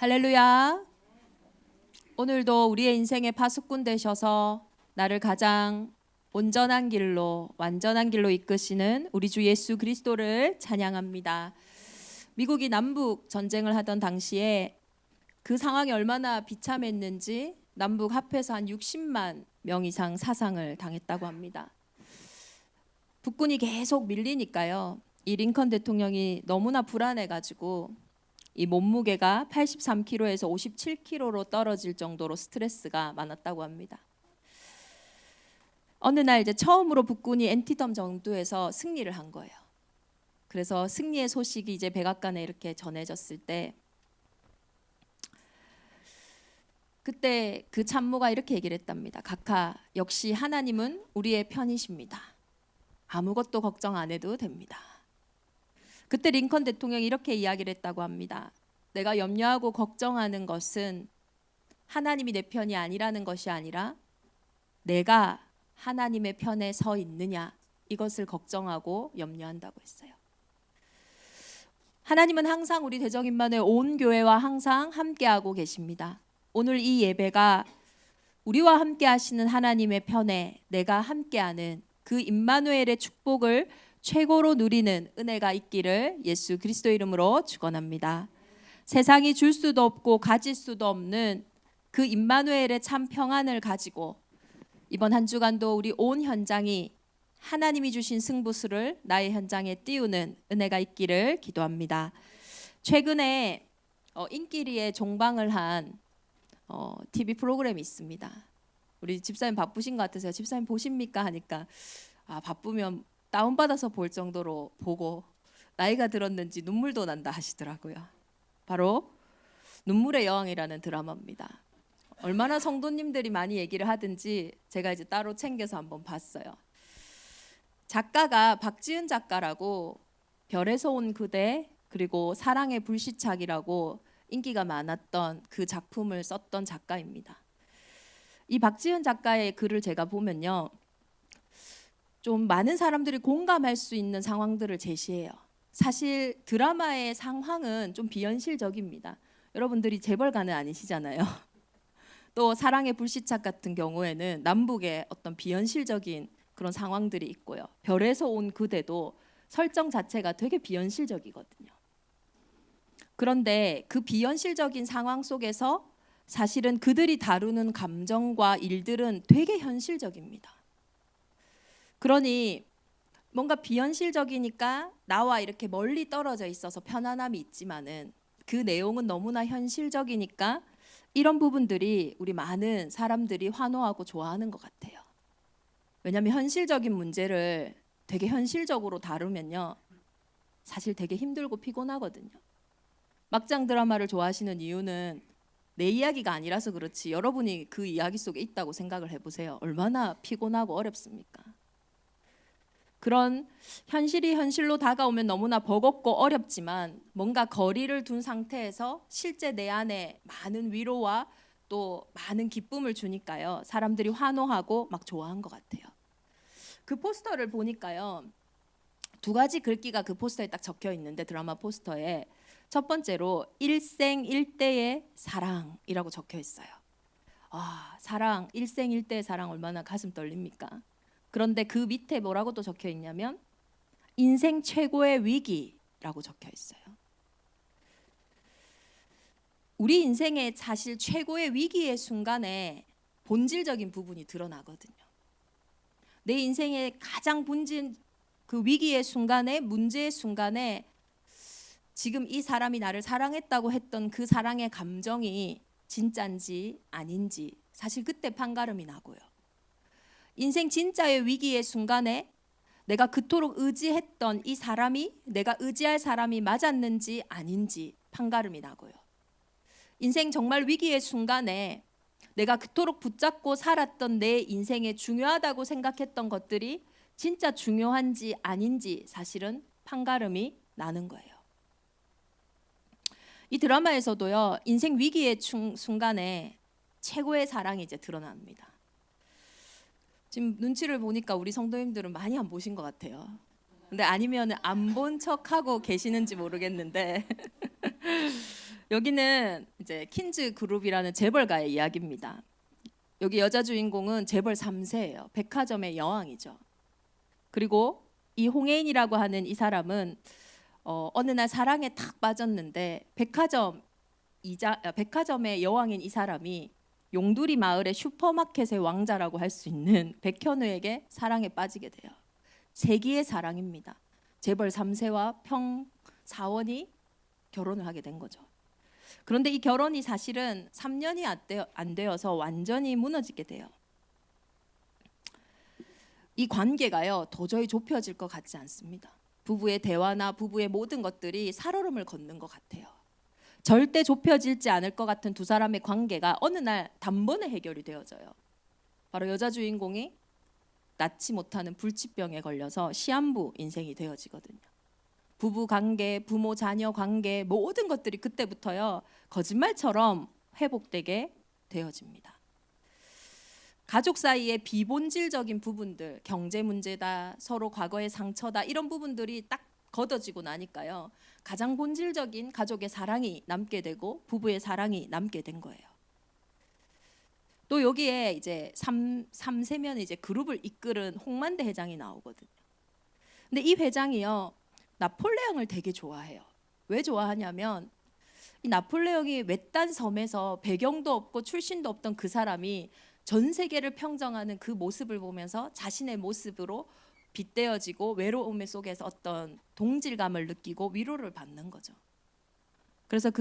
할렐루야. 오늘도 우리의 인생의 파수꾼 되셔서 나를 가장 온전한 길로, 완전한 길로 이끄시는 우리 주 예수 그리스도를 찬양합니다. 미국이 남북 전쟁을 하던 당시에 그 상황이 얼마나 비참했는지 남북 합해서 한 60만 명 이상 사상을 당했다고 합니다. 북군이 계속 밀리니까요. 이 링컨 대통령이 너무나 불안해가지고 이 몸무게가 83kg에서 57kg로 떨어질 정도로 스트레스가 많았다고 합니다. 어느 날 이제 처음으로 북군이 엔티덤 정도에서 승리를 한 거예요. 그래서 승리의 소식이 이제 백악관에 이렇게 전해졌을 때 그때 그 참모가 이렇게 얘기를 했답니다. 각하, 역시 하나님은 우리의 편이십니다. 아무것도 걱정 안 해도 됩니다. 그때 링컨 대통령이 이렇게 이야기를 했다고 합니다. 내가 염려하고 걱정하는 것은 하나님이 내 편이 아니라는 것이 아니라 내가 하나님의 편에 서 있느냐, 이것을 걱정하고 염려한다고 했어요. 하나님은 항상 우리 대적임만의 온 교회와 항상 함께하고 계십니다. 오늘 이 예배가 우리와 함께 하시는 하나님의 편에 내가 함께하는 그 임마누엘의 축복을 최고로 누리는 은혜가 있기를 예수 그리스도 이름으로 축원합니다. 세상이 줄 수도 없고 가질 수도 없는 그 임마누엘의 참 평안을 가지고 이번 한 주간도 우리 온 현장이 하나님이 주신 승부수를 나의 현장에 띄우는 은혜가 있기를 기도합니다. 최근에 인기리에 종방을 한 TV 프로그램이 있습니다. 우리 집사님 바쁘신 것 같으세요. 집사님 보십니까? 하니까 바쁘면 다운받아서 볼 정도로 보고 나이가 들었는지 눈물도 난다 하시더라고요. 바로 눈물의 여왕이라는 드라마입니다. 얼마나 성도님들이 많이 얘기를 하든지 제가 이제 따로 챙겨서 한번 봤어요. 작가가 박지은 작가라고 별에서 온 그대 그리고 사랑의 불시착이라고 인기가 많았던 그 작품을 썼던 작가입니다. 이 박지은 작가의 글을 제가 보면요, 좀 많은 사람들이 공감할 수 있는 상황들을 제시해요. 사실 드라마의 상황은 좀 비현실적입니다. 여러분들이 재벌가는 아니시잖아요. 또 사랑의 불시착 같은 경우에는 남북의 어떤 비현실적인 그런 상황들이 있고요. 별에서 온 그대도 설정 자체가 되게 비현실적이거든요. 그런데 그 비현실적인 상황 속에서 사실은 그들이 다루는 감정과 일들은 되게 현실적입니다. 그러니 뭔가 비현실적이니까 나와 이렇게 멀리 떨어져 있어서 편안함이 있지만은 그 내용은 너무나 현실적이니까 이런 부분들이 우리 많은 사람들이 환호하고 좋아하는 것 같아요. 왜냐하면 현실적인 문제를 되게 현실적으로 다루면요, 사실 되게 힘들고 피곤하거든요. 막장 드라마를 좋아하시는 이유는 내 이야기가 아니라서 그렇지 여러분이 그 이야기 속에 있다고 생각을 해보세요. 얼마나 피곤하고 어렵습니까? 그런 현실이 현실로 다가오면 너무나 버겁고 어렵지만 뭔가 거리를 둔 상태에서 실제 내 안에 많은 위로와 또 많은 기쁨을 주니까요, 사람들이 환호하고 막 좋아한 것 같아요. 그 포스터를 보니까요, 두 가지 글귀가 그 포스터에 딱 적혀 있는데, 드라마 포스터에 첫 번째로 일생일대의 사랑이라고 적혀 있어요. 사랑, 일생일대의 사랑 얼마나 가슴 떨립니까? 그런데 그 밑에 뭐라고 또 적혀 있냐면 인생 최고의 위기라고 적혀 있어요. 우리 인생의 사실 최고의 위기의 순간에 본질적인 부분이 드러나거든요. 내 인생의 가장 본질, 그 위기의 순간에, 문제의 순간에 지금 이 사람이 나를 사랑했다고 했던 그 사랑의 감정이 진짠지 아닌지 사실 그때 판가름이 나고요. 인생 진짜의 위기의 순간에 내가 그토록 의지했던 이 사람이 내가 의지할 사람이 맞았는지 아닌지 판가름이 나고요. 인생 정말 위기의 순간에 내가 그토록 붙잡고 살았던 내 인생에 중요하다고 생각했던 것들이 진짜 중요한지 아닌지 사실은 판가름이 나는 거예요. 이 드라마에서도요, 인생 위기의 순간에 최고의 사랑이 이제 드러납니다. 지금 눈치를 보니까 우리 성도님들은 많이 안 보신 것 같아요. 근데 아니면 안 본 척하고 계시는지 모르겠는데 여기는 이제 킨즈 그룹이라는 재벌가의 이야기입니다. 여기 여자 주인공은 재벌 3세예요. 백화점의 여왕이죠. 그리고 이 홍혜인이라고 하는 이 사람은 어느 날 사랑에 탁 빠졌는데 백화점의 여왕인 이 사람이 용두리 마을의 슈퍼마켓의 왕자라고 할 수 있는 백현우에게 사랑에 빠지게 돼요. 세기의 사랑입니다. 재벌 3세와 평사원이 결혼을 하게 된 거죠. 그런데 이 결혼이 사실은 3년이 안 되어서 완전히 무너지게 돼요. 이 관계가요 도저히 좁혀질 것 같지 않습니다. 부부의 대화나 부부의 모든 것들이 살얼음을 걷는 것 같아요. 절대 좁혀지지 않을 것 같은 두 사람의 관계가 어느 날 단번에 해결이 되어져요. 바로 여자 주인공이 낫지 못하는 불치병에 걸려서 시한부 인생이 되어지거든요. 부부 관계, 부모 자녀 관계 모든 것들이 그때부터요 거짓말처럼 회복되게 되어집니다. 가족 사이의 비본질적인 부분들, 경제 문제다, 서로 과거의 상처다 이런 부분들이 딱 걷어지고 나니까요 가장 본질적인 가족의 사랑이 남게 되고 부부의 사랑이 남게 된 거예요. 또 여기에 이제 3세면 이제 그룹을 이끌은 홍만대 회장이 나오거든요. 근데 이 회장이요 나폴레옹을 되게 좋아해요. 왜 좋아하냐면 이 나폴레옹이 외딴 섬에서 배경도 없고 출신도 없던 그 사람이 전 세계를 평정하는 그 모습을 보면서 자신의 모습으로 빗대어지고 외로움 속에서 어떤 동질감을 느끼고 위로를 받는 거죠. 그래서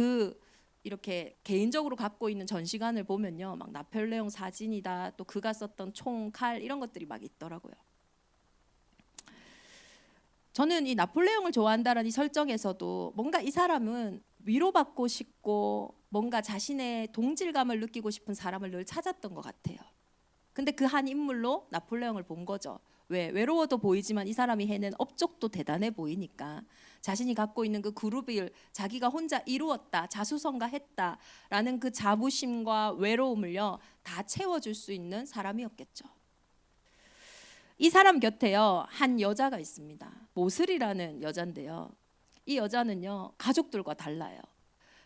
이렇게 개인적으로 갖고 있는 전시관을 보면요 막 나폴레옹 사진이다 또 그가 썼던 총, 칼 이런 것들이 막 있더라고요. 저는 이 나폴레옹을 좋아한다는 이 설정에서도 뭔가 이 사람은 위로받고 싶고 뭔가 자신의 동질감을 느끼고 싶은 사람을 늘 찾았던 것 같아요. 근데 그 한 인물로 나폴레옹을 본 거죠. 왜? 외로워도 보이지만 이 사람이 해낸 업적도 대단해 보이니까 자신이 갖고 있는 그 그룹을 자기가 혼자 이루었다, 자수성가했다라는 그 자부심과 외로움을요 다 채워줄 수 있는 사람이었겠죠. 이 사람 곁에요 한 여자가 있습니다. 모슬이라는 여자인데요. 이 여자는요 가족들과 달라요.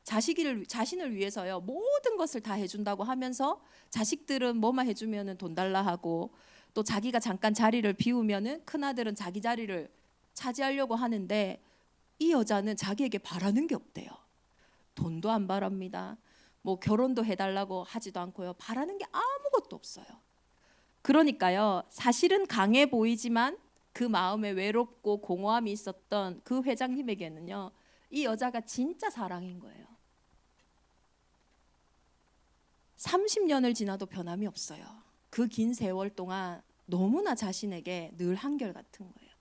자신을 위해서요 모든 것을 다 해준다고 하면서 자식들은 뭐만 해주면은 돈 달라 하고 또 자기가 잠깐 자리를 비우면은 큰아들은 자기 자리를 차지하려고 하는데 이 여자는 자기에게 바라는 게 없대요. 돈도 안 바랍니다. 뭐 결혼도 해달라고 하지도 않고요. 바라는 게 아무것도 없어요. 그러니까요 사실은 강해 보이지만 그 마음에 외롭고 공허함이 있었던 그 회장님에게는요 이 여자가 진짜 사랑인 거예요. 30년을 지나도 변함이 없어요. 그 긴 세월 동안 너무나 자신에게 늘 한결같은 거예요.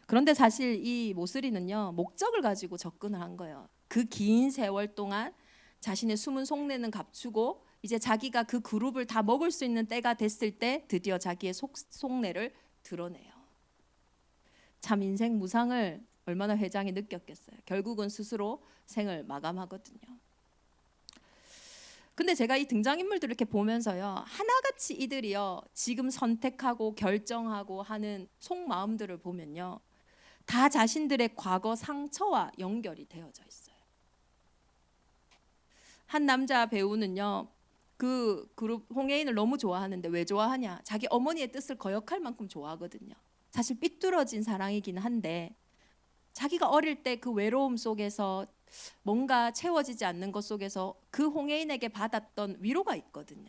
그런데 사실 이 모슬이는요 목적을 가지고 접근을 한 거예요. 그 긴 세월 동안 자신의 숨은 속내는 감추고 이제 자기가 그 그룹을 다 먹을 수 있는 때가 됐을 때 드디어 자기의 속내를 드러내요. 참 인생 무상을 얼마나 회장이 느꼈겠어요. 결국은 스스로 생을 마감하거든요. 근데 제가 이 등장인물들을 이렇게 보면서요 하나같이 이들이요 지금 선택하고 결정하고 하는 속마음들을 보면요 다 자신들의 과거 상처와 연결이 되어져 있어요. 한 남자 배우는요 그 그룹 홍혜인을 너무 좋아하는데 왜 좋아하냐? 자기 어머니의 뜻을 거역할 만큼 좋아하거든요. 사실 삐뚤어진 사랑이긴 한데 자기가 어릴 때 그 외로움 속에서 뭔가 채워지지 않는 것 속에서 그 홍혜인에게 받았던 위로가 있거든요.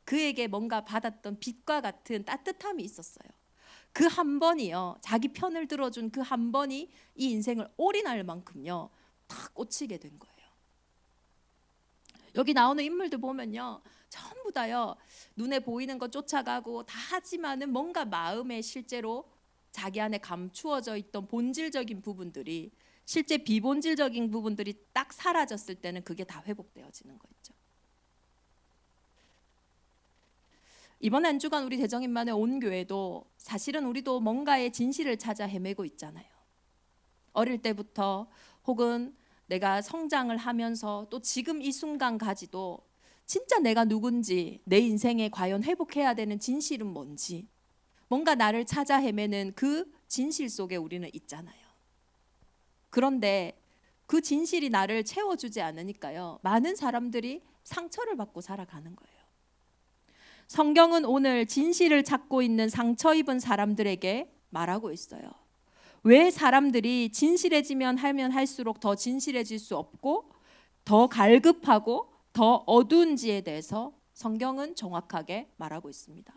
그에게 뭔가 받았던 빛과 같은 따뜻함이 있었어요. 그 한 번이요 자기 편을 들어준 그 한 번이 이 인생을 올인할 만큼요 탁 꽂히게 된 거예요. 여기 나오는 인물들 보면요 전부 다요 눈에 보이는 것 쫓아가고 다 하지만은 뭔가 마음에 실제로 자기 안에 감추어져 있던 본질적인 부분들이 실제 비본질적인 부분들이 딱 사라졌을 때는 그게 다 회복되어지는 거 있죠. 이번 한 주간 우리 대정인만의 온 교회도 사실은 우리도 뭔가의 진실을 찾아 헤매고 있잖아요. 어릴 때부터 혹은 내가 성장을 하면서 또 지금 이 순간까지도 진짜 내가 누군지 내 인생에 과연 회복해야 되는 진실은 뭔지 뭔가 나를 찾아 헤매는 그 진실 속에 우리는 있잖아요. 그런데 그 진실이 나를 채워주지 않으니까요. 많은 사람들이 상처를 받고 살아가는 거예요. 성경은 오늘 진실을 찾고 있는 상처 입은 사람들에게 말하고 있어요. 왜 사람들이 진실해지면 하면 할수록 더 진실해질 수 없고 더 갈급하고 더 어두운지에 대해서 성경은 정확하게 말하고 있습니다.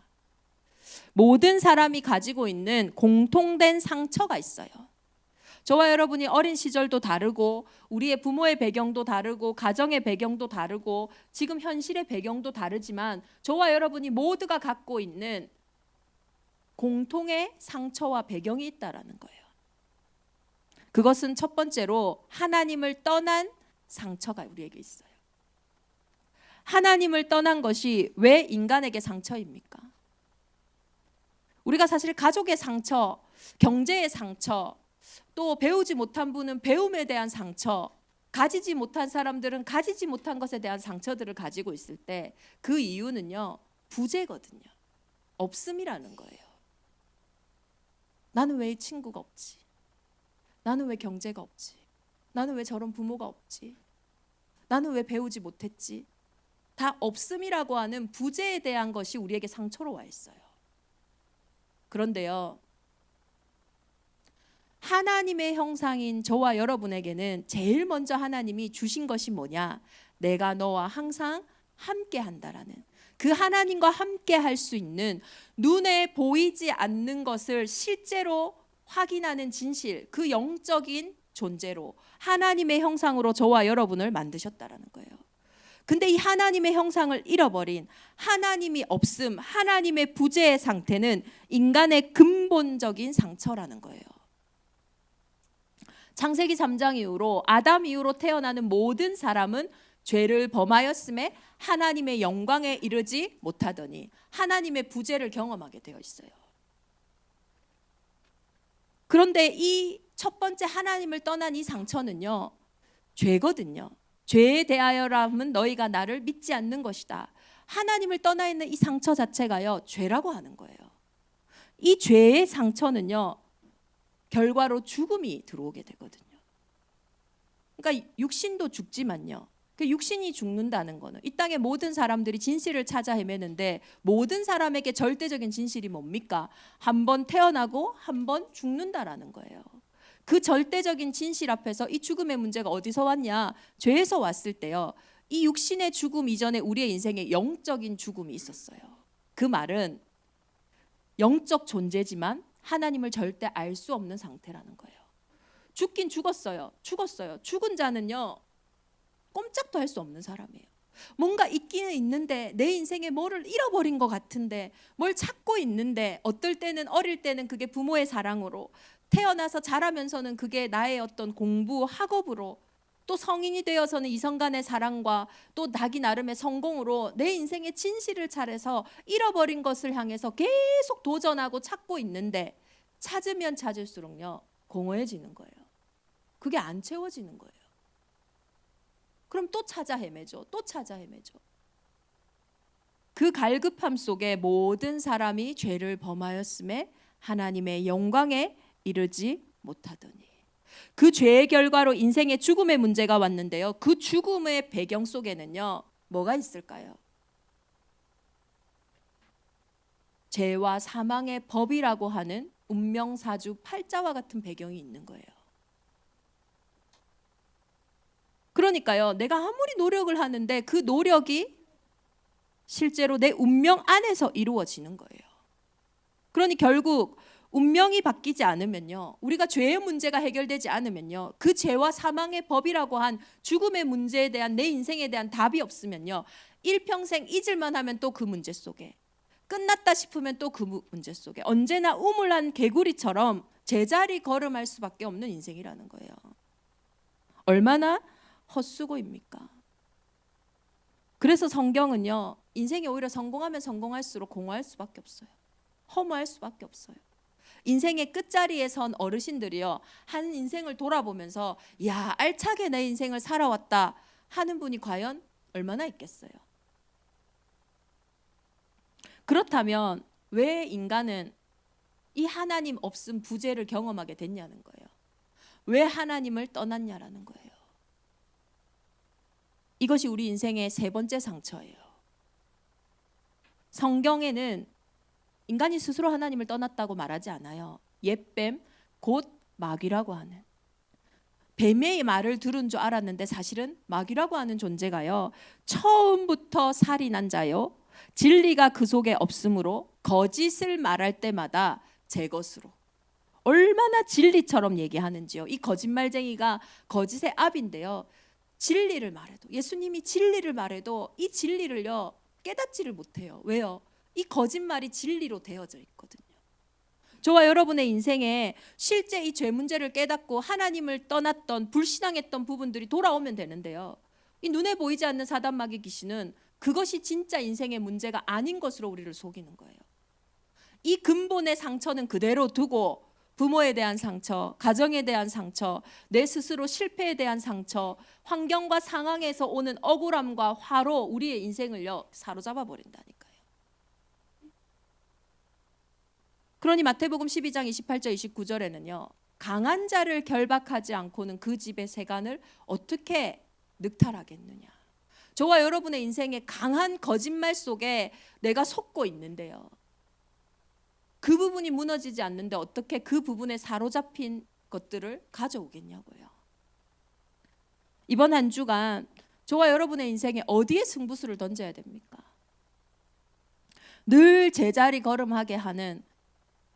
모든 사람이 가지고 있는 공통된 상처가 있어요. 저와 여러분이 어린 시절도 다르고 우리의 부모의 배경도 다르고 가정의 배경도 다르고 지금 현실의 배경도 다르지만 저와 여러분이 모두가 갖고 있는 공통의 상처와 배경이 있다라는 거예요. 그것은 첫 번째로 하나님을 떠난 상처가 우리에게 있어요. 하나님을 떠난 것이 왜 인간에게 상처입니까? 우리가 사실 가족의 상처, 경제의 상처, 또 배우지 못한 분은 배움에 대한 상처, 가지지 못한 사람들은 가지지 못한 것에 대한 상처들을 가지고 있을 때 그 이유는요, 부재거든요. 없음이라는 거예요. 나는 왜 친구가 없지? 나는 왜 경제가 없지? 나는 왜 저런 부모가 없지? 나는 왜 배우지 못했지? 다 없음이라고 하는 부재에 대한 것이 우리에게 상처로 와 있어요. 그런데요, 하나님의 형상인 저와 여러분에게는 제일 먼저 하나님이 주신 것이 뭐냐? 내가 너와 항상 함께 한다라는, 그 하나님과 함께 할 수 있는 눈에 보이지 않는 것을 실제로 확인하는 진실, 그 영적인 존재로 하나님의 형상으로 저와 여러분을 만드셨다라는 거예요. 근데 이 하나님의 형상을 잃어버린, 하나님이 없음, 하나님의 부재의 상태는 인간의 근본적인 상처라는 거예요. 창세기 3장 이후로 아담 이후로 태어나는 모든 사람은 죄를 범하였음에 하나님의 영광에 이르지 못하더니 하나님의 부재를 경험하게 되어 있어요. 그런데 이 첫 번째 하나님을 떠난 이 상처는요, 죄거든요. 죄에 대하여라면 너희가 나를 믿지 않는 것이다. 하나님을 떠나 있는 이 상처 자체가요, 죄라고 하는 거예요. 이 죄의 상처는요, 결과로 죽음이 들어오게 되거든요. 그러니까 육신도 죽지만요, 그 육신이 죽는다는 거는 이 땅의 모든 사람들이 진실을 찾아 헤매는데 모든 사람에게 절대적인 진실이 뭡니까? 한 번 태어나고 한 번 죽는다라는 거예요. 그 절대적인 진실 앞에서 이 죽음의 문제가 어디서 왔냐? 죄에서 왔을 때요, 이 육신의 죽음 이전에 우리의 인생에 영적인 죽음이 있었어요. 그 말은 영적 존재지만 하나님을 절대 알 수 없는 상태라는 거예요. 죽긴 죽었어요. 죽은 자는요, 꼼짝도 할 수 없는 사람이에요. 뭔가 있기는 있는데 내 인생에 뭐를 잃어버린 것 같은데, 뭘 찾고 있는데, 어떨 때는 어릴 때는 그게 부모의 사랑으로, 태어나서 자라면서는 그게 나의 어떤 공부, 학업으로, 또 성인이 되어서는 이성간의 사랑과 또 자기 나름의 성공으로 내 인생의 진실을 찾아서 잃어버린 것을 향해서 계속 도전하고 찾고 있는데 찾으면 찾을수록요, 공허해지는 거예요. 그게 안 채워지는 거예요. 그럼 또 찾아 헤매죠. 또 찾아 헤매죠. 그 갈급함 속에 모든 사람이 죄를 범하였음에 하나님의 영광에 이르지 못하더니, 그 죄의 결과로 인생의 죽음의 문제가 왔는데요, 그 죽음의 배경 속에는요, 뭐가 있을까요? 죄와 사망의 법이라고 하는 운명사주 팔자와 같은 배경이 있는 거예요. 그러니까요, 내가 아무리 노력을 하는데 그 노력이 실제로 내 운명 안에서 이루어지는 거예요. 그러니 결국 운명이 바뀌지 않으면요, 우리가 죄의 문제가 해결되지 않으면요, 그 죄와 사망의 법이라고 한 죽음의 문제에 대한 내 인생에 대한 답이 없으면요, 일평생 잊을만 하면 또 그 문제 속에, 끝났다 싶으면 또 그 문제 속에 언제나 우물한 개구리처럼 제자리 걸음할 수밖에 없는 인생이라는 거예요. 얼마나 헛수고입니까? 그래서 성경은요, 인생이 오히려 성공하면 성공할수록 공허할 수밖에 없어요. 허무할 수밖에 없어요. 인생의 끝자리에 선 어르신들이요, 한 인생을 돌아보면서 야, 알차게 내 인생을 살아왔다 하는 분이 과연 얼마나 있겠어요? 그렇다면 왜 인간은 이 하나님 없음 부재를 경험하게 됐냐는 거예요. 왜 하나님을 떠났냐라는 거예요. 이것이 우리 인생의 세 번째 상처예요. 성경에는 인간이 스스로 하나님을 떠났다고 말하지 않아요. 옛뱀, 곧 마귀라고 하는, 뱀의 말을 들은 줄 알았는데 사실은 마귀라고 하는 존재가요, 처음부터 살인한 자요, 진리가 그 속에 없으므로 거짓을 말할 때마다 제 것으로. 얼마나 진리처럼 얘기하는지요. 이 거짓말쟁이가 거짓의 압인데요, 진리를 말해도, 예수님이 진리를 말해도 이 진리를요 깨닫지를 못해요. 왜요? 이 거짓말이 진리로 되어져 있거든요. 저와 여러분의 인생에 실제 이 죄 문제를 깨닫고 하나님을 떠났던, 불신앙했던 부분들이 돌아오면 되는데요, 이 눈에 보이지 않는 사단 마귀 귀신은 그것이 진짜 인생의 문제가 아닌 것으로 우리를 속이는 거예요. 이 근본의 상처는 그대로 두고 부모에 대한 상처, 가정에 대한 상처, 내 스스로 실패에 대한 상처, 환경과 상황에서 오는 억울함과 화로 우리의 인생을요 사로잡아 버린다니까요. 그러니 마태복음 12장 28절 29절에는요, 강한 자를 결박하지 않고는 그 집의 세간을 어떻게 늑탈하겠느냐. 저와 여러분의 인생에 강한 거짓말 속에 내가 속고 있는데요, 그 부분이 무너지지 않는데 어떻게 그 부분에 사로잡힌 것들을 가져오겠냐고요. 이번 한 주간 저와 여러분의 인생에 어디에 승부수를 던져야 됩니까? 늘 제자리 걸음하게 하는,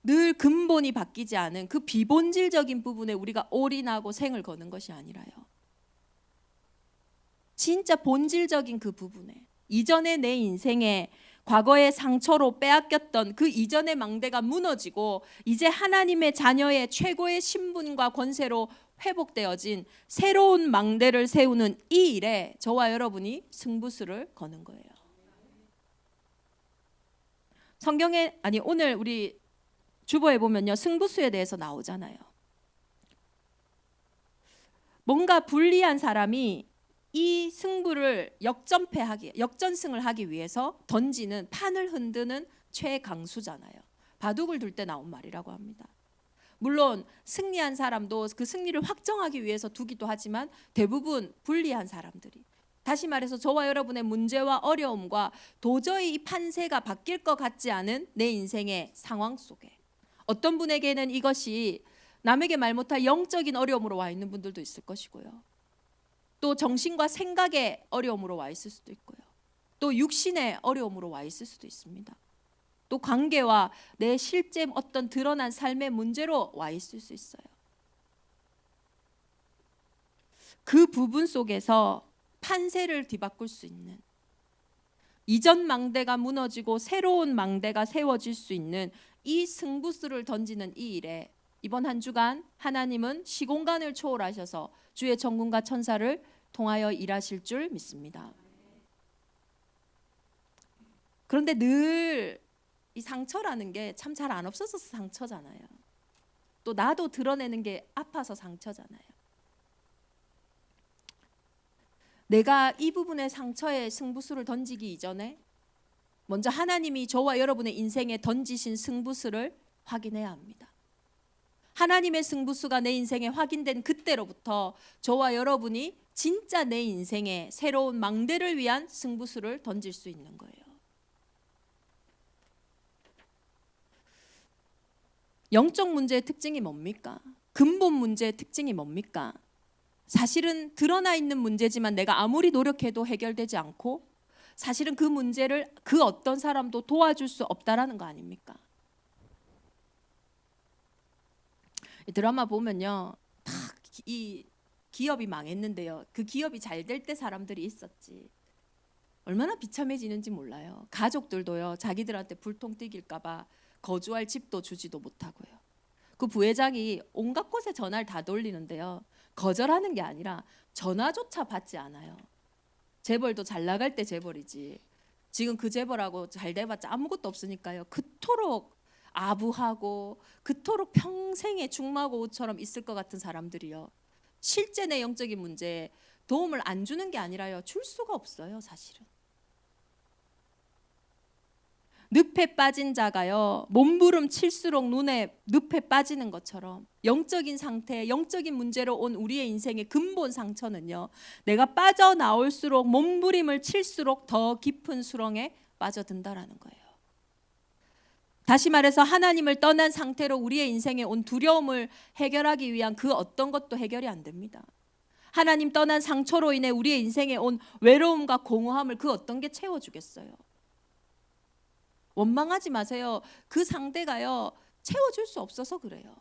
늘 근본이 바뀌지 않은 그 비본질적인 부분에 우리가 올인하고 생을 거는 것이 아니라요, 진짜 본질적인 그 부분에, 이전에 내 인생에 과거의 상처로 빼앗겼던 그 이전의 망대가 무너지고 이제 하나님의 자녀의 최고의 신분과 권세로 회복되어진 새로운 망대를 세우는 이 일에 저와 여러분이 승부수를 거는 거예요. 성경에, 아니 오늘 우리 주보에 보면요, 승부수에 대해서 나오잖아요. 뭔가 불리한 사람이 이 승부를 역전승을 하기 위해서 던지는, 판을 흔드는 최강수잖아요. 바둑을 둘 때 나온 말이라고 합니다. 물론 승리한 사람도 그 승리를 확정하기 위해서 두기도 하지만 대부분 불리한 사람들이, 다시 말해서 저와 여러분의 문제와 어려움과 도저히 이 판세가 바뀔 것 같지 않은 내 인생의 상황 속에, 어떤 분에게는 이것이 남에게 말 못할 영적인 어려움으로 와 있는 분들도 있을 것이고요, 또 정신과 생각의 어려움으로 와 있을 수도 있고요, 또 육신의 어려움으로 와 있을 수도 있습니다. 또 관계와 내 실제 어떤 드러난 삶의 문제로 와 있을 수 있어요. 그 부분 속에서 판세를 뒤바꿀 수 있는, 이전 망대가 무너지고 새로운 망대가 세워질 수 있는 이 승부수를 던지는 이 일에 이번 한 주간 하나님은 시공간을 초월하셔서 주의 전군과 천사를 통하여 일하실 줄 믿습니다. 그런데 늘 이 상처라는 게 참 잘 안 없어져서 상처잖아요. 또 나도 드러내는 게 아파서 상처잖아요. 내가 이 부분의 상처에 승부수를 던지기 이전에 먼저 하나님이 저와 여러분의 인생에 던지신 승부수를 확인해야 합니다. 하나님의 승부수가 내 인생에 확인된 그때로부터 저와 여러분이 진짜 내 인생에 새로운 망대를 위한 승부수를 던질 수 있는 거예요. 영적 문제의 특징이 뭡니까? 근본 문제의 특징이 뭡니까? 사실은 드러나 있는 문제지만 내가 아무리 노력해도 해결되지 않고 사실은 그 문제를 그 어떤 사람도 도와줄 수 없다라는 거 아닙니까? 이 드라마 보면요, 다 이 기업이 망했는데요, 그 기업이 잘 될 때 사람들이 있었지 얼마나 비참해지는지 몰라요. 가족들도요, 자기들한테 불통 튀길까 봐 거주할 집도 주지도 못하고요. 그 부회장이 온갖 곳에 전화를 다 돌리는데요, 거절하는 게 아니라 전화조차 받지 않아요. 재벌도 잘 나갈 때 재벌이지 지금 그 재벌하고 잘 돼봤자 아무것도 없으니까요, 그토록 아부하고 그토록 평생의 중마고우처럼 있을 것 같은 사람들이요, 실제 내 영적인 문제에 도움을 안 주는 게 아니라요, 줄 수가 없어요. 사실은 늪에 빠진 자가요, 몸부림 칠수록 눈에 늪에 빠지는 것처럼 영적인 상태, 영적인 문제로 온 우리의 인생의 근본 상처는요, 내가 빠져나올수록 몸부림을 칠수록 더 깊은 수렁에 빠져든다라는 거예요. 다시 말해서 하나님을 떠난 상태로 우리의 인생에 온 두려움을 해결하기 위한 그 어떤 것도 해결이 안 됩니다. 하나님 떠난 상처로 인해 우리의 인생에 온 외로움과 공허함을 그 어떤 게 채워주겠어요? 원망하지 마세요. 그 상대가요, 채워줄 수 없어서 그래요.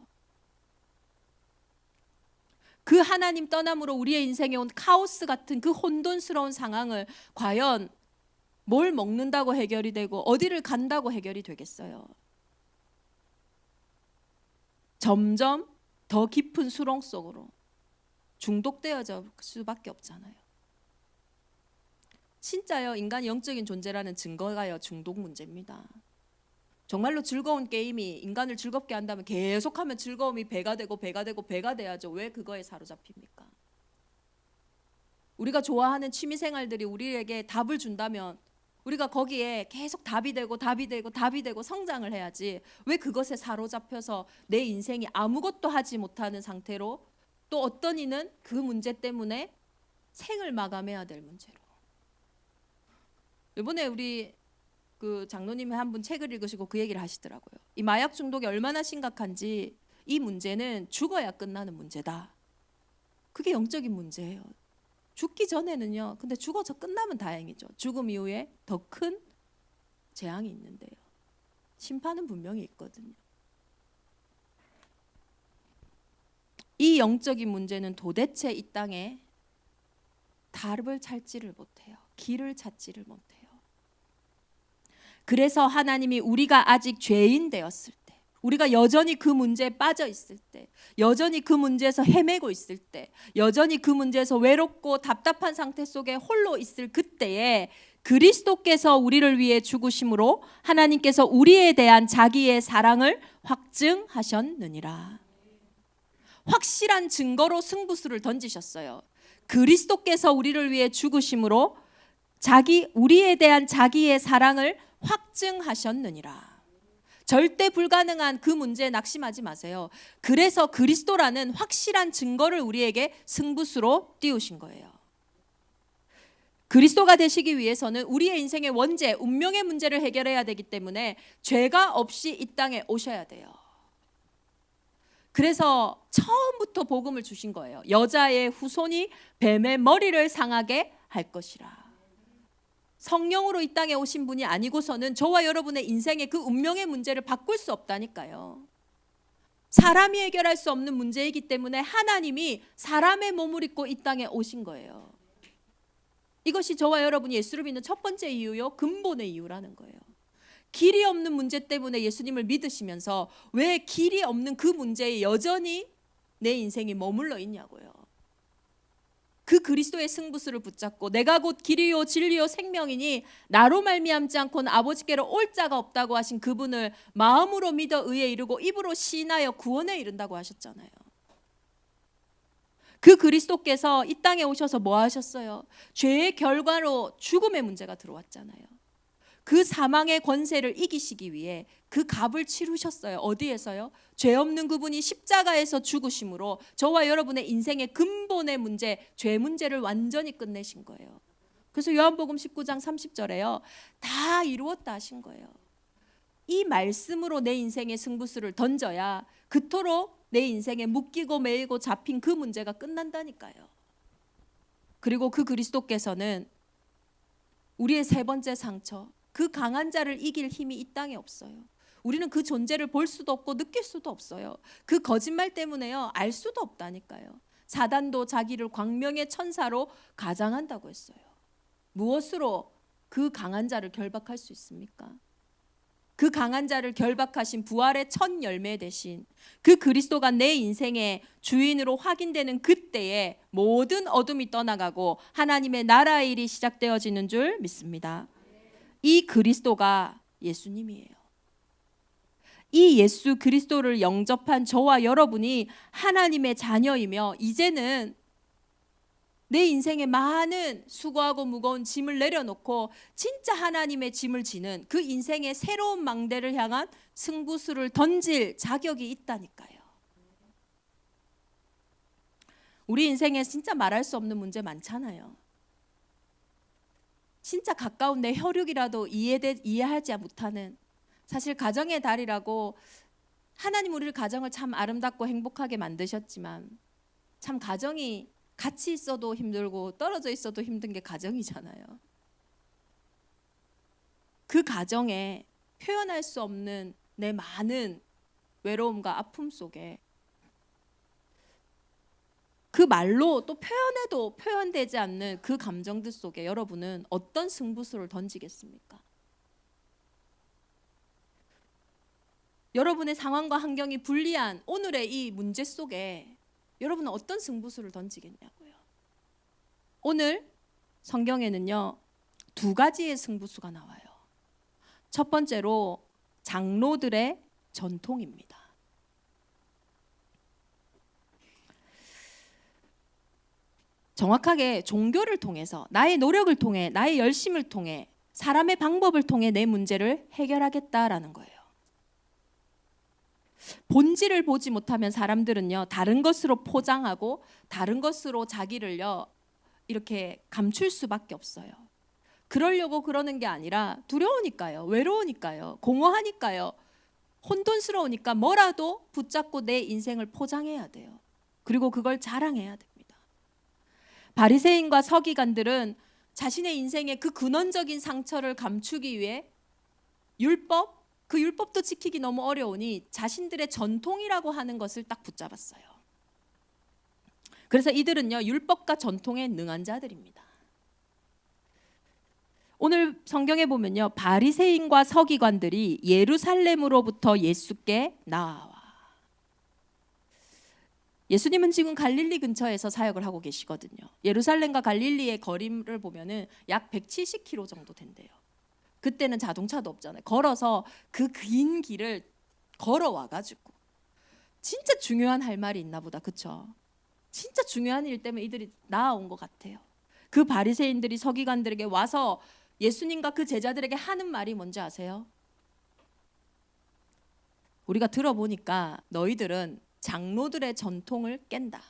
그 하나님 떠남으로 우리의 인생에 온 카오스 같은 그 혼돈스러운 상황을 과연 뭘 먹는다고 해결이 되고 어디를 간다고 해결이 되겠어요? 점점 더 깊은 수렁 속으로 중독되어질 수밖에 없잖아요. 진짜요, 인간이 영적인 존재라는 증거가요, 중독 문제입니다. 정말로 즐거운 게임이 인간을 즐겁게 한다면 계속하면 즐거움이 배가 되고 배가 되고 배가 돼야죠. 왜 그거에 사로잡힙니까? 우리가 좋아하는 취미생활들이 우리에게 답을 준다면 우리가 거기에 계속 답이 되고 답이 되고 답이 되고 성장을 해야지, 왜 그것에 사로잡혀서 내 인생이 아무것도 하지 못하는 상태로, 또 어떤 이는 그 문제 때문에 생을 마감해야 될 문제로. 이번에 우리 그 장로님이 한 분 책을 읽으시고 그 얘기를 하시더라고요. 이 마약 중독이 얼마나 심각한지, 이 문제는 죽어야 끝나는 문제다. 그게 영적인 문제예요. 죽기 전에는요, 근데 죽어서 끝나면 다행이죠. 죽음 이후에 더 큰 재앙이 있는데요, 심판은 분명히 있거든요. 이 영적인 문제는 도대체 이 땅에 답을 찾지를 못해요. 길을 찾지를 못해요. 그래서 하나님이 우리가 아직 죄인 되었을 때, 우리가 여전히 그 문제에 빠져 있을 때, 여전히 그 문제에서 헤매고 있을 때, 여전히 그 문제에서 외롭고 답답한 상태 속에 홀로 있을 그때에 그리스도께서 우리를 위해 죽으심으로 하나님께서 우리에 대한 자기의 사랑을 확증하셨느니라. 확실한 증거로 승부수를 던지셨어요. 그리스도께서 우리를 위해 죽으심으로 우리에 대한 자기의 사랑을 확증하셨느니라. 절대 불가능한 그 문제에 낙심하지 마세요. 그래서 그리스도라는 확실한 증거를 우리에게 승부수로 띄우신 거예요. 그리스도가 되시기 위해서는 우리의 인생의 원죄, 운명의 문제를 해결해야 되기 때문에 죄가 없이 이 땅에 오셔야 돼요. 그래서 처음부터 복음을 주신 거예요. 여자의 후손이 뱀의 머리를 상하게 할 것이라. 성령으로 이 땅에 오신 분이 아니고서는 저와 여러분의 인생의 그 운명의 문제를 바꿀 수 없다니까요. 사람이 해결할 수 없는 문제이기 때문에 하나님이 사람의 몸을 입고 이 땅에 오신 거예요. 이것이 저와 여러분이 예수를 믿는 첫 번째 이유요, 근본의 이유라는 거예요. 길이 없는 문제 때문에 예수님을 믿으시면서 왜 길이 없는 그 문제에 여전히 내 인생이 머물러 있냐고요. 그 그리스도의 승부수를 붙잡고 내가 곧 길이요 진리요 생명이니 나로 말미암지 않고는 아버지께로 올 자가 없다고 하신 그분을 마음으로 믿어 의에 이르고 입으로 시인하여 구원에 이른다고 하셨잖아요. 그 그리스도께서 이 땅에 오셔서 뭐 하셨어요? 죄의 결과로 죽음의 문제가 들어왔잖아요. 그 사망의 권세를 이기시기 위해 그 값을 치르셨어요. 어디에서요? 죄 없는 그분이 십자가에서 죽으심으로 저와 여러분의 인생의 근본의 문제, 죄 문제를 완전히 끝내신 거예요. 그래서 요한복음 19장 30절에요, 다 이루었다 하신 거예요. 이 말씀으로 내 인생의 승부수를 던져야 그토록 내 인생에 묶이고 매이고 잡힌 그 문제가 끝난다니까요. 그리고 그 그리스도께서는 우리의 세 번째 상처, 그 강한 자를 이길 힘이 이 땅에 없어요. 우리는 그 존재를 볼 수도 없고 느낄 수도 없어요. 그 거짓말 때문에요, 알 수도 없다니까요. 사단도 자기를 광명의 천사로 가장한다고 했어요. 무엇으로 그 강한 자를 결박할 수 있습니까? 그 강한 자를 결박하신 부활의 첫 열매 대신 그 그리스도가 내 인생의 주인으로 확인되는 그때에 모든 어둠이 떠나가고 하나님의 나라의 일이 시작되어지는 줄 믿습니다. 이 그리스도가 예수님이에요. 이 예수 그리스도를 영접한 저와 여러분이 하나님의 자녀이며 이제는 내 인생에 많은 수고하고 무거운 짐을 내려놓고 진짜 하나님의 짐을 지는 그 인생의 새로운 망대를 향한 승부수를 던질 자격이 있다니까요. 우리 인생에 진짜 말할 수 없는 문제 많잖아요. 진짜 가까운 내 혈육이라도 이해하지 못하는, 사실 가정의 달이라고 하나님 우리를 가정을 참 아름답고 행복하게 만드셨지만 참 가정이 같이 있어도 힘들고 떨어져 있어도 힘든 게 가정이잖아요. 그 가정에 표현할 수 없는 내 많은 외로움과 아픔 속에 그 말로 또 표현해도 표현되지 않는 그 감정들 속에 여러분은 어떤 승부수를 던지겠습니까? 여러분의 상황과 환경이 불리한 오늘의 이 문제 속에 여러분은 어떤 승부수를 던지겠냐고요. 오늘 성경에는요 2가지의 승부수가 나와요. 첫 번째로 장로들의 전통입니다. 정확하게 종교를 통해서, 나의 노력을 통해, 나의 열심을 통해, 사람의 방법을 통해 내 문제를 해결하겠다라는 거예요. 본질을 보지 못하면 사람들은요 다른 것으로 포장하고 다른 것으로 자기를요 이렇게 감출 수밖에 없어요. 그러려고 그러는 게 아니라 두려우니까요, 외로우니까요, 공허하니까요, 혼돈스러우니까 뭐라도 붙잡고 내 인생을 포장해야 돼요. 그리고 그걸 자랑해야 됩니다. 바리새인과 서기관들은 자신의 인생의 그 근원적인 상처를 감추기 위해 그 율법도 지키기 너무 어려우니 자신들의 전통이라고 하는 것을 딱 붙잡았어요. 그래서 이들은요 율법과 전통에 능한 자들입니다. 오늘 성경에 보면요 바리새인과 서기관들이 예루살렘으로부터 예수께 나와. 예수님은 지금 갈릴리 근처에서 사역을 하고 계시거든요. 예루살렘과 갈릴리의 거리를 보면은 약 170km 정도 된대요. 그때는 자동차도 없잖아요. 걸어서 그 긴 길을 걸어와가지고 진짜 중요한 할 말이 있나 보다, 그쵸? 진짜 중요한 일 때문에 이들이 나아온 것 같아요. 그 바리새인들이 서기관들에게 와서 예수님과 그 제자들에게 하는 말이 뭔지 아세요? 우리가 들어보니까 너희들은 장로들의 전통을 깬다.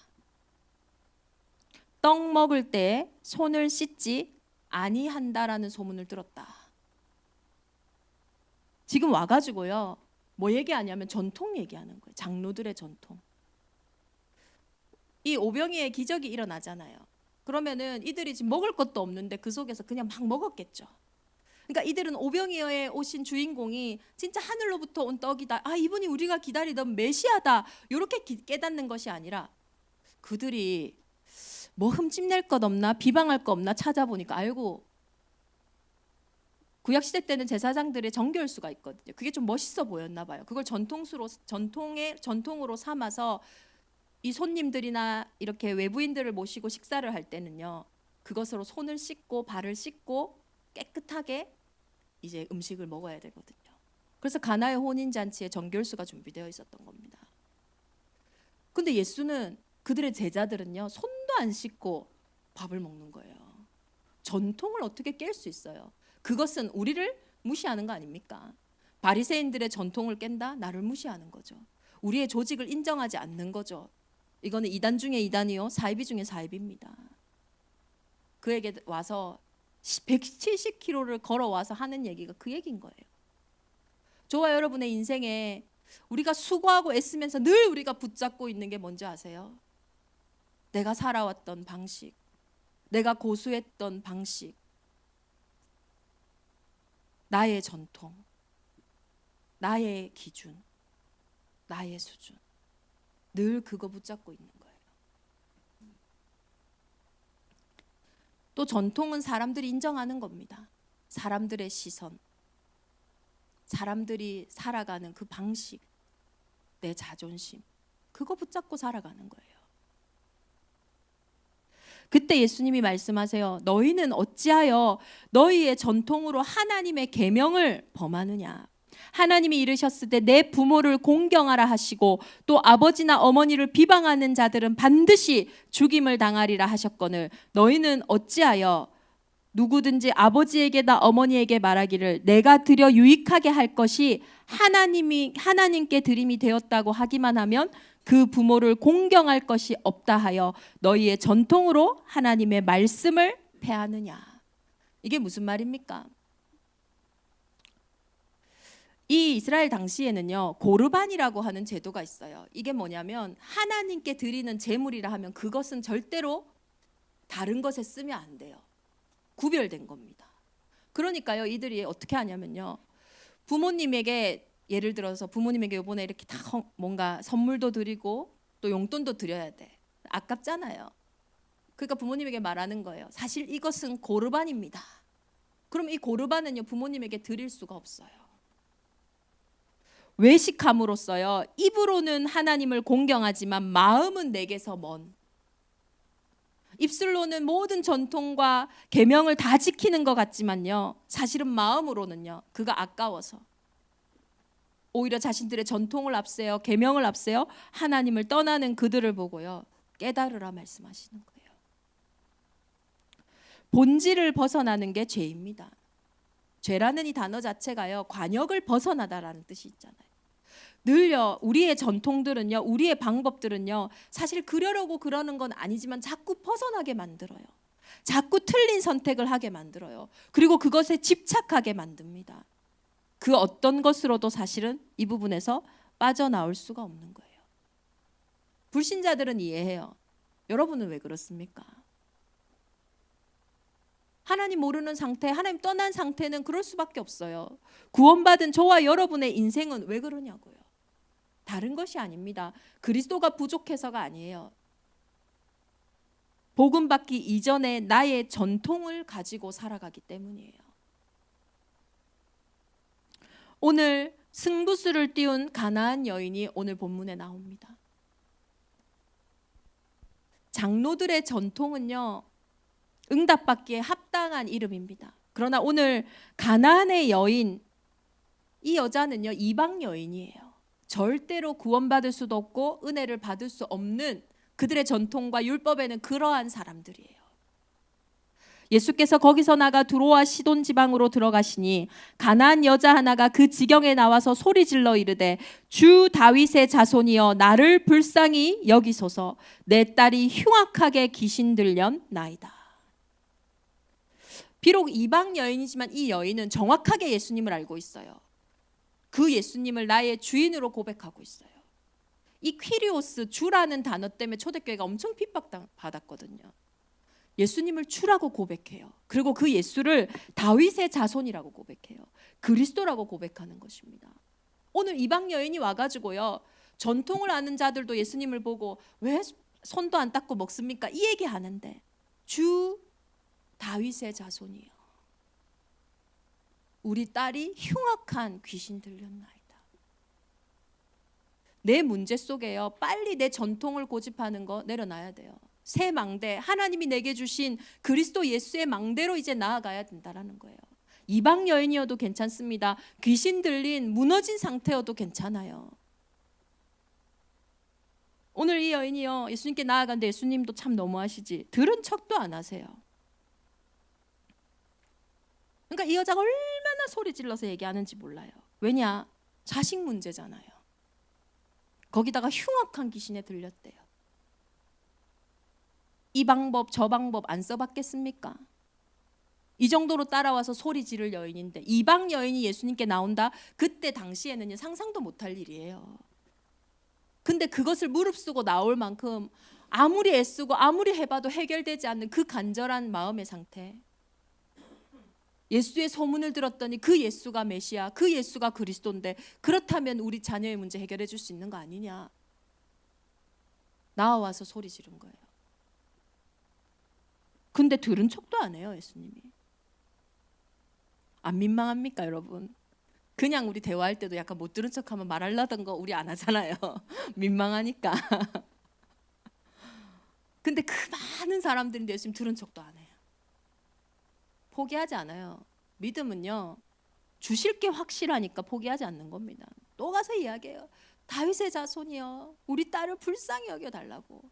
떡 먹을 때 손을 씻지 아니한다라는 소문을 들었다. 지금 와가지고요 뭐 얘기하냐면 전통 얘기하는 거예요. 장로들의 전통. 이 오병이의 기적이 일어나잖아요. 그러면은 이들이 지금 먹을 것도 없는데 그 속에서 그냥 막 먹었겠죠. 그러니까 이들은 오병이어에 오신 주인공이 진짜 하늘로부터 온 떡이다, 이분이 우리가 기다리던 메시아다, 이렇게 깨닫는 것이 아니라 그들이 뭐 흠집낼 것 없나, 비방할 것 없나 찾아보니까 알고, 구약시대 때는 제사장들의 정결수가 있거든요. 그게 좀 멋있어 보였나 봐요. 그걸 전통으로 삼아서 이 손님들이나 이렇게 외부인들을 모시고 식사를 할 때는요 그것으로 손을 씻고 발을 씻고 깨끗하게 이제 음식을 먹어야 되거든요. 그래서 가나의 혼인잔치에 정결수가 준비되어 있었던 겁니다. 근데 예수는, 그들의 제자들은요 손도 안 씻고 밥을 먹는 거예요. 전통을 어떻게 깰 수 있어요? 그것은 우리를 무시하는 거 아닙니까? 바리새인들의 전통을 깬다? 나를 무시하는 거죠. 우리의 조직을 인정하지 않는 거죠. 이거는 이단 중에 이단이요 사이비 중에 사이비입니다. 그에게 와서 170km를 걸어와서 하는 얘기가 그 얘기인 거예요. 저와 여러분의 인생에 우리가 수고하고 애쓰면서 늘 우리가 붙잡고 있는 게 뭔지 아세요? 내가 살아왔던 방식, 내가 고수했던 방식, 나의 전통, 나의 기준, 나의 수준, 늘 그거 붙잡고 있는 거예요. 또 전통은 사람들이 인정하는 겁니다. 사람들의 시선, 사람들이 살아가는 그 방식, 내 자존심, 그거 붙잡고 살아가는 거예요. 그때 예수님이 말씀하세요. 너희는 어찌하여 너희의 전통으로 하나님의 계명을 범하느냐? 하나님이 이르셨을 때 내 부모를 공경하라 하시고 또 아버지나 어머니를 비방하는 자들은 반드시 죽임을 당하리라 하셨거늘 너희는 어찌하여 누구든지 아버지에게나 어머니에게 말하기를 내가 드려 유익하게 할 것이 하나님께 드림이 되었다고 하기만 하면 그 부모를 공경할 것이 없다 하여 너희의 전통으로 하나님의 말씀을 폐하느냐. 이게 무슨 말입니까? 이 이스라엘 당시에는요 고르반이라고 하는 제도가 있어요. 이게 뭐냐면 하나님께 드리는 제물이라 하면 그것은 절대로 다른 것에 쓰면 안 돼요. 구별된 겁니다. 그러니까요 이들이 어떻게 하냐면요 부모님에게 예를 들어서 부모님에게 이번에 이렇게 다 뭔가 선물도 드리고 또 용돈도 드려야 돼. 아깝잖아요. 그러니까 부모님에게 말하는 거예요. 사실 이것은 고르반입니다. 그럼 이 고르반은요 부모님에게 드릴 수가 없어요. 외식함으로써요 입으로는 하나님을 공경하지만 마음은 내게서 먼, 입술로는 모든 전통과 계명을 다 지키는 것 같지만요 사실은 마음으로는요 그가 아까워서 오히려 자신들의 전통을 앞세워 계명을 앞세워 하나님을 떠나는 그들을 보고요 깨달으라 말씀하시는 거예요. 본질을 벗어나는 게 죄입니다. 죄라는 이 단어 자체가요 관역을 벗어나다라는 뜻이 있잖아요. 늘요 우리의 전통들은요 우리의 방법들은요 사실 그러려고 그러는 건 아니지만 자꾸 벗어나게 만들어요. 자꾸 틀린 선택을 하게 만들어요. 그리고 그것에 집착하게 만듭니다. 그 어떤 것으로도 사실은 이 부분에서 빠져나올 수가 없는 거예요. 불신자들은 이해해요. 여러분은 왜 그렇습니까? 하나님 모르는 상태, 하나님 떠난 상태는 그럴 수밖에 없어요. 구원받은 저와 여러분의 인생은 왜 그러냐고요. 다른 것이 아닙니다. 그리스도가 부족해서가 아니에요. 복음 받기 이전에 나의 전통을 가지고 살아가기 때문이에요. 오늘 승부수를 띄운 가나안 여인이 오늘 본문에 나옵니다. 장로들의 전통은요 응답받기에 합당한 이름입니다. 그러나 오늘 가나안의 여인, 이 여자는요 이방 여인이에요. 절대로 구원받을 수도 없고 은혜를 받을 수 없는 그들의 전통과 율법에는 그러한 사람들이에요. 예수께서 거기서 나가 두로와 시돈 지방으로 들어가시니 가나안 여자 하나가 그 지경에 나와서 소리질러 이르되 주 다윗의 자손이여 나를 불쌍히 여기소서 내 딸이 흉악하게 귀신 들렸나이다. 비록 이방 여인이지만 이 여인은 정확하게 예수님을 알고 있어요. 그 예수님을 나의 주인으로 고백하고 있어요. 이 퀴리오스, 주라는 단어 때문에 초대교회가 엄청 핍박받았거든요. 예수님을 주라고 고백해요. 그리고 그 예수를 다윗의 자손이라고 고백해요. 그리스도라고 고백하는 것입니다. 오늘 이방 여인이 와가지고요 전통을 아는 자들도 예수님을 보고 왜 손도 안 닦고 먹습니까? 이 얘기하는데 주 다윗의 자손이요 우리 딸이 흉악한 귀신 들렸나이다. 내 문제 속에요 빨리 내 전통을 고집하는 거 내려놔야 돼요. 새 망대, 하나님이 내게 주신 그리스도 예수의 망대로 이제 나아가야 된다라는 거예요. 이방 여인이어도 괜찮습니다. 귀신 들린 무너진 상태여도 괜찮아요. 오늘 이 여인이요 예수님께 나아갔는데 예수님도 참 너무하시지 들은 척도 안 하세요. 그러니까 이 여자가 얼마나 소리 질러서 얘기하는지 몰라요. 왜냐? 자식 문제잖아요. 거기다가 흉악한 귀신에 들렸대요. 이 방법 저 방법 안 써봤겠습니까? 이 정도로 따라와서 소리 지를 여인인데 이방 여인이 예수님께 나온다? 그때 당시에는 상상도 못할 일이에요. 근데 그것을 무릅쓰고 나올 만큼 아무리 애쓰고 아무리 해봐도 해결되지 않는 그 간절한 마음의 상태. 예수의 소문을 들었더니 그 예수가 메시아, 그 예수가 그리스도인데 그렇다면 우리 자녀의 문제 해결해 줄 수 있는 거 아니냐? 나와서 소리 지른 거예요. 근데 들은 척도 안 해요, 예수님이. 안 민망합니까, 여러분? 그냥 우리 대화할 때도 약간 못 들은 척하면 말하려던 거 우리 안 하잖아요. 민망하니까. 근데 그 많은 사람들인데 예수님 들은 척도 안 해요. 포기하지 않아요. 믿음은요 주실 게 확실하니까 포기하지 않는 겁니다. 또 가서 이야기해요. 다윗의 자손이여, 우리 딸을 불쌍히 여겨달라고.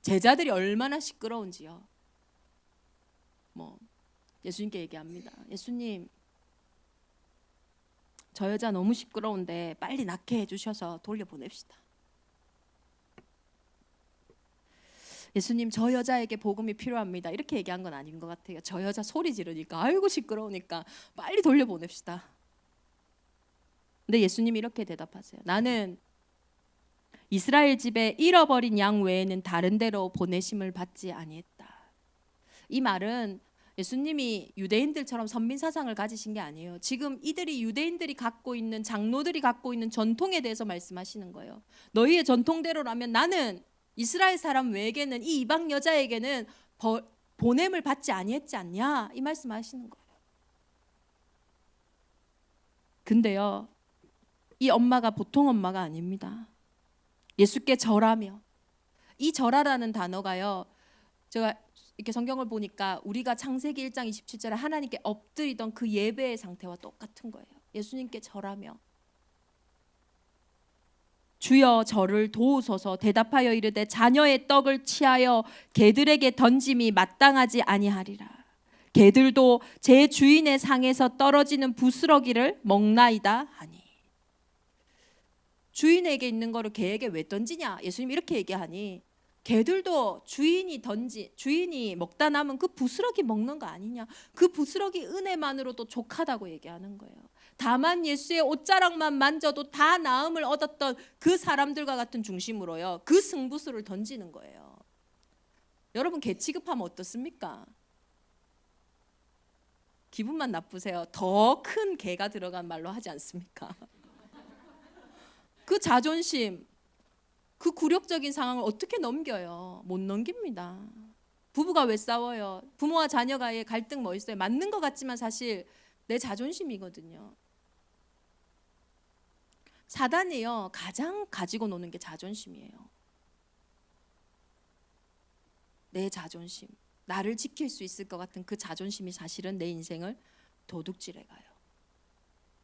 제자들이 얼마나 시끄러운지요. 예수님께 얘기합니다. 예수님, 저 여자 너무 시끄러운데 빨리 낫게 해주셔서 돌려보냅시다. 예수님, 저 여자에게 복음이 필요합니다. 이렇게 얘기한 건 아닌 것 같아요. 저 여자 소리 지르니까 아이고 시끄러우니까 빨리 돌려보냅시다. 근데 예수님이 이렇게 대답하세요. 나는 이스라엘 집에 잃어버린 양 외에는 다른 데로 보내심을 받지 아니했다. 이 말은 예수님이 유대인들처럼 선민사상을 가지신 게 아니에요. 지금 이들이 유대인들이 갖고 있는, 장로들이 갖고 있는 전통에 대해서 말씀하시는 거예요. 너희의 전통대로라면 나는 이스라엘 사람 외에게는, 이 이방 여자에게는 보냄을 받지 아니했지 않냐, 이 말씀하시는 거예요. 근데요, 이 엄마가 보통 엄마가 아닙니다. 예수께 절하며, 이 절하라는 단어가요, 제가 이렇게 성경을 보니까 우리가 창세기 1장 27절에 하나님께 엎드리던 그 예배의 상태와 똑같은 거예요. 예수님께 절하며 주여 저를 도우소서, 대답하여 이르되 자녀의 떡을 취하여 개들에게 던짐이 마땅하지 아니하리라. 개들도 제 주인의 상에서 떨어지는 부스러기를 먹나이다 하니. 주인에게 있는 거를 개에게 왜 던지냐? 예수님이 이렇게 얘기하니, 개들도 주인이 먹다 남은 그 부스러기 먹는 거 아니냐? 그 부스러기 은혜만으로도 족하다고 얘기하는 거예요. 다만 예수의 옷자락만 만져도 다 나음을 얻었던 그 사람들과 같은 중심으로요, 그 승부수를 던지는 거예요. 여러분, 개 취급하면 어떻습니까? 기분만 나쁘세요? 더 큰 개가 들어간 말로 하지 않습니까? 그 자존심, 그 굴욕적인 상황을 어떻게 넘겨요? 못 넘깁니다. 부부가 왜 싸워요? 부모와 자녀가의 갈등 뭐 있어요? 맞는 것 같지만 사실 내 자존심이거든요. 사단이요, 가장 가지고 노는 게 자존심이에요. 내 자존심, 나를 지킬 수 있을 것 같은 그 자존심이 사실은 내 인생을 도둑질해 가요.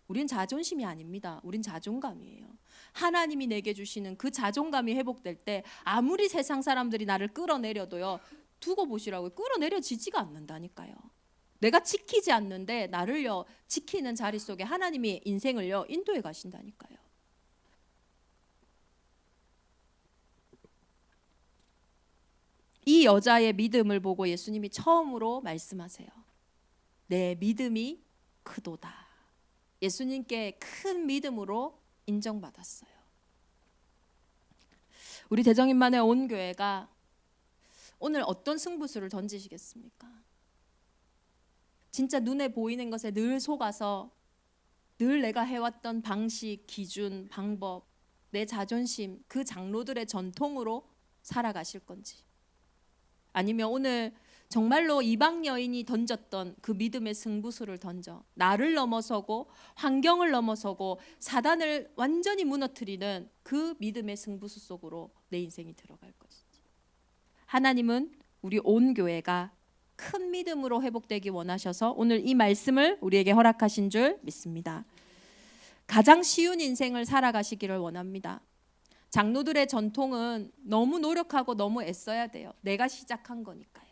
우린 자존심이 아닙니다. 우린 자존감이에요. 하나님이 내게 주시는 그 자존감이 회복될 때 아무리 세상 사람들이 나를 끌어내려도요, 두고 보시라고요. 끌어내려지지가 않는다니까요. 내가 지키지 않는데 나를요 지키는 자리 속에 하나님이 인생을요 인도해 가신다니까요. 이 여자의 믿음을 보고 예수님이 처음으로 말씀하세요. 내 믿음이 크도다. 예수님께 큰 믿음으로 인정받았어요. 우리 대정인만의 온 교회가 오늘 어떤 승부수를 던지시겠습니까? 진짜 눈에 보이는 것에 늘 속아서 늘 내가 해왔던 방식, 기준, 방법, 내 자존심, 그 장로들의 전통으로 살아가실 건지, 아니면 오늘 정말로 이방 여인이 던졌던 그 믿음의 승부수를 던져 나를 넘어서고 환경을 넘어서고 사단을 완전히 무너뜨리는 그 믿음의 승부수 속으로 내 인생이 들어갈 것인지. 하나님은 우리 온 교회가 큰 믿음으로 회복되기 원하셔서 오늘 이 말씀을 우리에게 허락하신 줄 믿습니다. 가장 쉬운 인생을 살아가시기를 원합니다. 장로들의 전통은 너무 노력하고 너무 애써야 돼요. 내가 시작한 거니까요.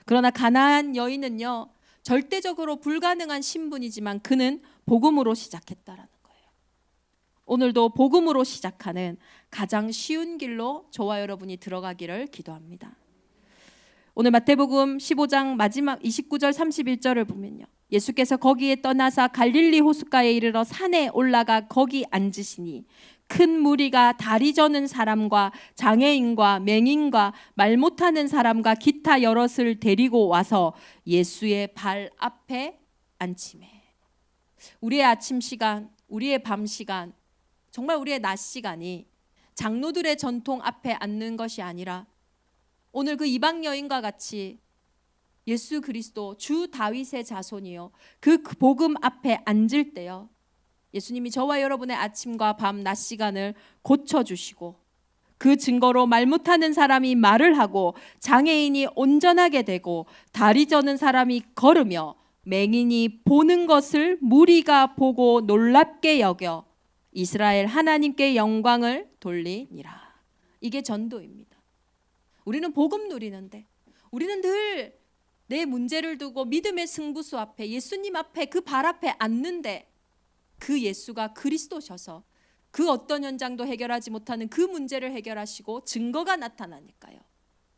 그러나 가나안 여인은요, 절대적으로 불가능한 신분이지만 그는 복음으로 시작했다라는 거예요. 오늘도 복음으로 시작하는 가장 쉬운 길로 저와 여러분이 들어가기를 기도합니다. 오늘 마태복음 15장 마지막 29절 31절을 보면요, 예수께서 거기에 떠나사 갈릴리 호숫가에 이르러 산에 올라가 거기 앉으시니 큰 무리가 다리 저는 사람과 장애인과 맹인과 말 못하는 사람과 기타 여럿을 데리고 와서 예수의 발 앞에 앉히매. 우리의 아침 시간, 우리의 밤 시간, 정말 우리의 낮 시간이 장로들의 전통 앞에 앉는 것이 아니라 오늘 그 이방 여인과 같이 예수 그리스도 주 다윗의 자손이요, 그 복음 앞에 앉을 때요, 예수님이 저와 여러분의 아침과 밤, 낮 시간을 고쳐주시고 그 증거로 말 못하는 사람이 말을 하고 장애인이 온전하게 되고 다리 저는 사람이 걸으며 맹인이 보는 것을 무리가 보고 놀랍게 여겨 이스라엘 하나님께 영광을 돌리니라. 이게 전도입니다. 우리는 복음 누리는데, 우리는 늘 내 문제를 두고 믿음의 승부수 앞에, 예수님 앞에, 그 발 앞에 앉는데, 그 예수가 그리스도셔서 그 어떤 현장도 해결하지 못하는 그 문제를 해결하시고 증거가 나타나니까요.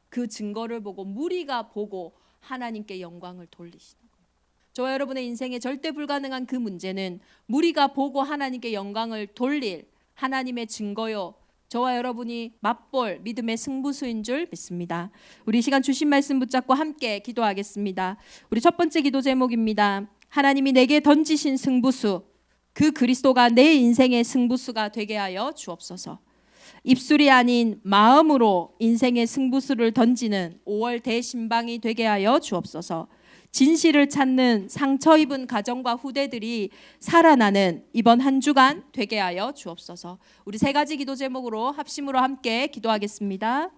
그 증거를 보고 무리가 보고 하나님께 영광을 돌리시는 거예요. 저와 여러분의 인생에 절대 불가능한 그 문제는 무리가 보고 하나님께 영광을 돌릴 하나님의 증거요, 저와 여러분이 맛볼 믿음의 승부수인 줄 믿습니다. 우리 시간 주신 말씀 붙잡고 함께 기도하겠습니다. 우리 첫 번째 기도 제목입니다. 하나님이 내게 던지신 승부수, 그 그리스도가 내 인생의 승부수가 되게 하여 주옵소서. 입술이 아닌 마음으로 인생의 승부수를 던지는 5월 대신방이 되게 하여 주옵소서. 진실을 찾는 상처 입은 가정과 후대들이 살아나는 이번 한 주간 되게 하여 주옵소서. 우리 세 가지 기도 제목으로 합심으로 함께 기도하겠습니다.